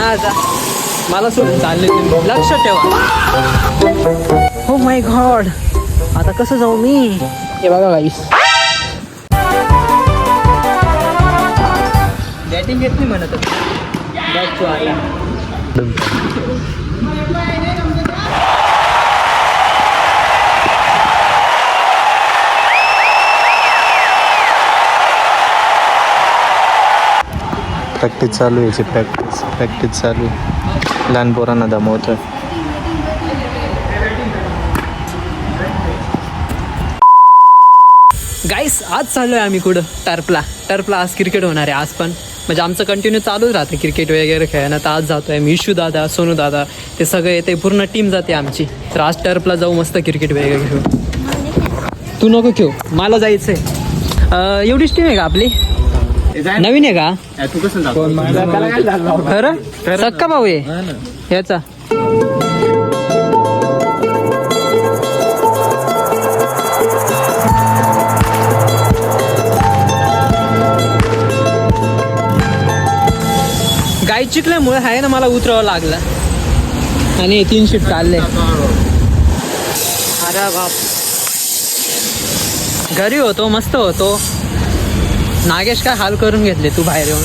आता मला सोडून चालले तुम्ही, लक्ष ठेवा. हो माय गॉड, आता कसं जाऊ मी? हे बघा गाईस, बॅटिंग येत नाही म्हणत बॅट आला. प्रॅक्टिस चालू याची प्रॅक्टिस चालू आहे. लहान पोरांना दमवतोय. गाईस आज चाललोय आम्ही कुठं? टर्फला आज क्रिकेट होणार आहे. आज पण म्हणजे आमचं कंटिन्यू चालूच राहतं क्रिकेट वगैरे खेळणं. तर आज जातोय आम्ही, इशू दादा, सोनू दादा, ते सगळे येते, पूर्ण टीम जाते आमची. तर आज टर्फला जाऊ, मस्त क्रिकेट वगैरे खेळू. तू नको खेळू, मला जायचंय. एवढीच टीम आहे का आपली? नवीन आहे का? तू कसं जातो? खरं सक्का भाऊ आहे याचा. गाई चिकल्यामुळे आहे ना, मला उतरावं लागलं आणि 3 शीट चालले. अरे बाप, घरी होतो मस्त होतो. नागेश काय हाल करून घेतले तू बाहेर येऊन,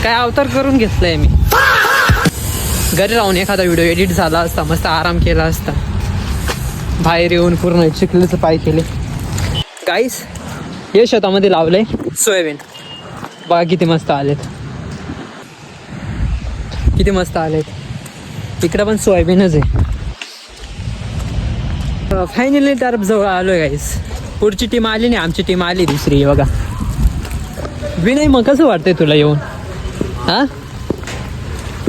काय अवतार करून घेतलंय मी. घरी राहून एखादा व्हिडिओ एडिट झाला असता, मस्त आराम केला असता. बाहेर येऊन पूर्ण चिखलीचं पाय केले. गाईस हे शेतामध्ये लावलंय सोयाबीन, बघा किती मस्त आलेत, किती मस्त आलेत. इकडं पण सोयाबीनच आहे. फायनली टर्फ जवळ आलोय गाईस. पुढची टीम आली नाही, आमची टीम आली दुसरी. बघा विनय, मग कसं वाटतंय तुला येऊन? हां,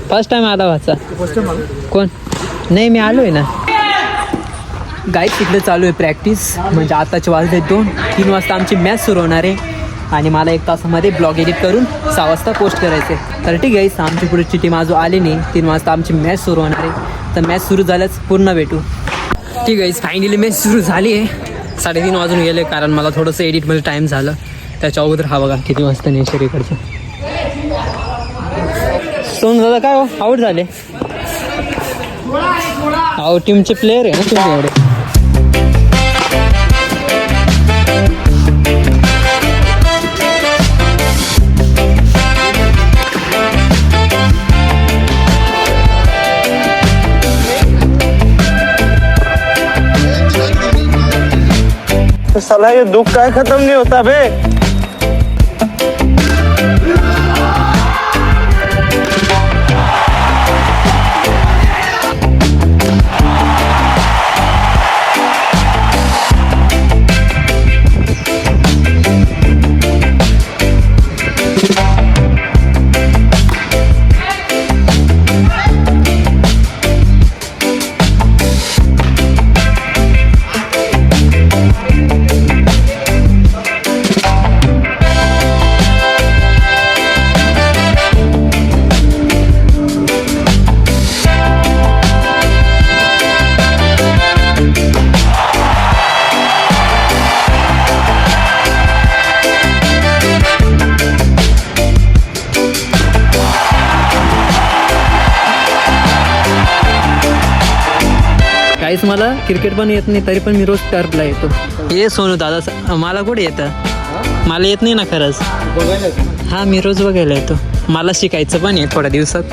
फर्स्ट टाइम आला वाचा. कोण? नाही, मी आलोय ना. गाईस तिकडे चालू आहे प्रॅक्टिस. म्हणजे आताचे वाजले 2-3 वाजता आमची मॅच सुरू होणार आहे आणि मला 1 तासामध्ये ब्लॉग एडिट करून 6 वाजता पोस्ट करायचे. तर ठीक आहे, आमची पुढची टीम अजून आली नाही. 3 वाजता आमची मॅच सुरू होणार आहे. तर मॅच सुरू झाल्याच पूर्ण भेटू. ठीक आहे, फायनली मॅच सुरू झाली आहे. 3:30 वाजून गेले, कारण मला थोडंसं एडिटमध्ये टाईम झालं. त्याच्या अगोदर हा बघा किती मस्त नेचर इकडचं. सोन दादा काय हो, आऊट झाले? अहो टीमचे प्लेयर आहे ना तुम्ही एवढे. साला ये दुख काय खत्म नहीं होता बे. काहीच मला क्रिकेट पण येत नाही, तरी पण मी रोज टर्फला येतो. हे सोनू दादा, मला कुठे येतं? मला येत नाही ना खरंच. हां, मी रोज बघायला येतो. मला शिकायचं पण आहे थोड्या दिवसात.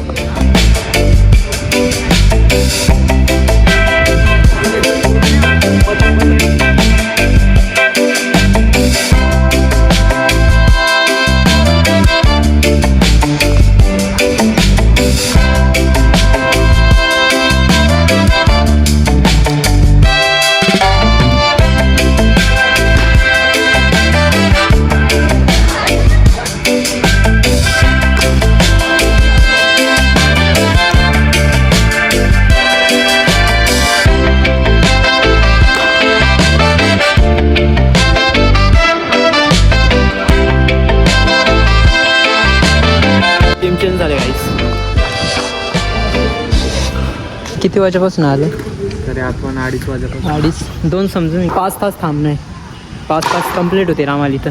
चेंज झाले गाईस. किती वाजेपासून आले? तरी आपण 2:30 वाजेपासून. 2:30 2 समजून 5 तास थांबणे. 5 तास कंप्लीट होते आम्हाला इथं.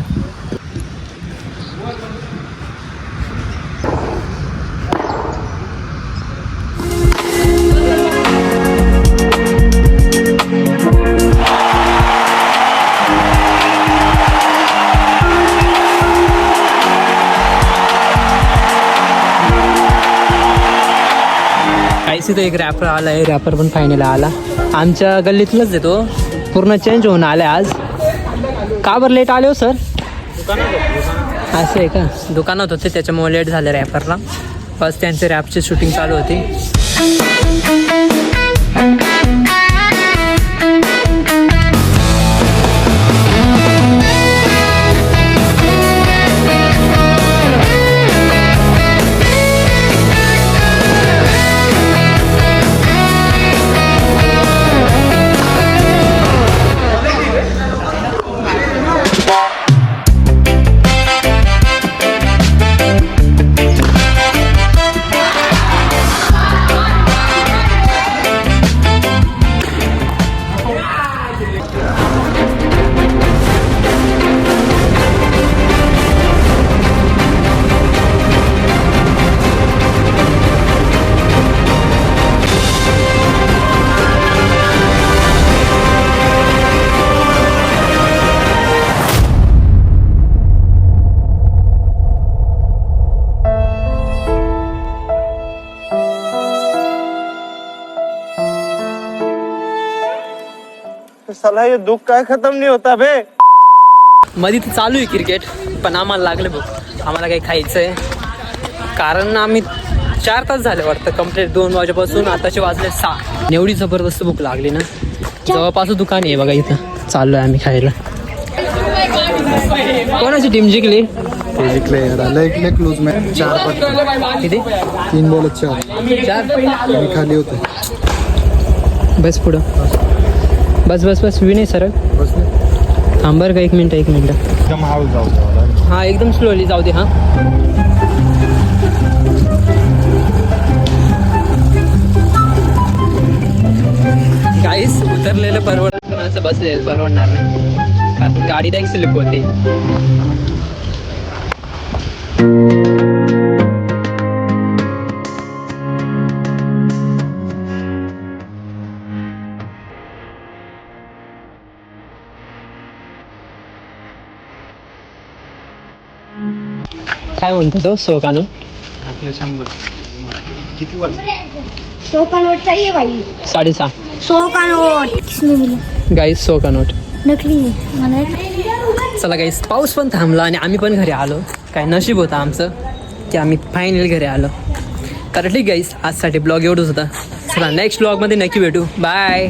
काहीच इथं एक रॅपर आला आहे, रॅपर पण फायनल आला. आमच्या गल्लीतलंच आहे तो, पूर्ण चेंज होऊन आला आहे आज. का बरं लेट आले हो सर? असं आहे का, दुकानात होते त्याच्यामुळे लेट झालं रॅपरला. बस त्यांचे रॅपची शूटिंग चालू होती. साला ये दुख काय खत्म नहीं होता बे. मध्ये तर चालू आहे क्रिकेट, पण आम्हाला लागले भूक. आम्हाला काही खायचं आहे, कारण आम्ही 4 तास झाले वाटतं कंप्लीट, 2 वाजेपासून. आताचे वाजले 6. एवढी जबरदस्त भूक लागली ना. जवळपास दुकान आहे बघा, इथं चाललो आहे आम्ही खायला. कोणाची टीम जिंकली? जिंकले यार, क्लोज मॅच. 4 पट किती? 3 बॉल 4 मी खाली होते. बस पुढं, बस बस बस. विनय सर थांब बरं का, 1 मिनटं. एकदम हळू जाऊ. हां एकदम स्लोली जाऊ दे. हां गाईस, उतरलेलं परवडणार, असं बसलेलं परवडणार नाही, कारण गाडी डायरेक्ट स्लिप होते. काय म्हणतो तो सोकानो? आपले 100 किती वर? 100 का नोट चाहिए भाई. 6.5. 100 का नोट किसने मिला? गाईस 100 का नोट नकली है मला. चला गाईस, पाऊस पण थांबला आणि आम्ही पण घरी आलो. काय नशीब होतं आमचं की आम्ही फायनल घरी आलो. तर ठीक गाईस, आजसाठी ब्लॉग एवढंच होता. चला नेक्स्ट ब्लॉगमध्ये नक्की भेटू. बाय.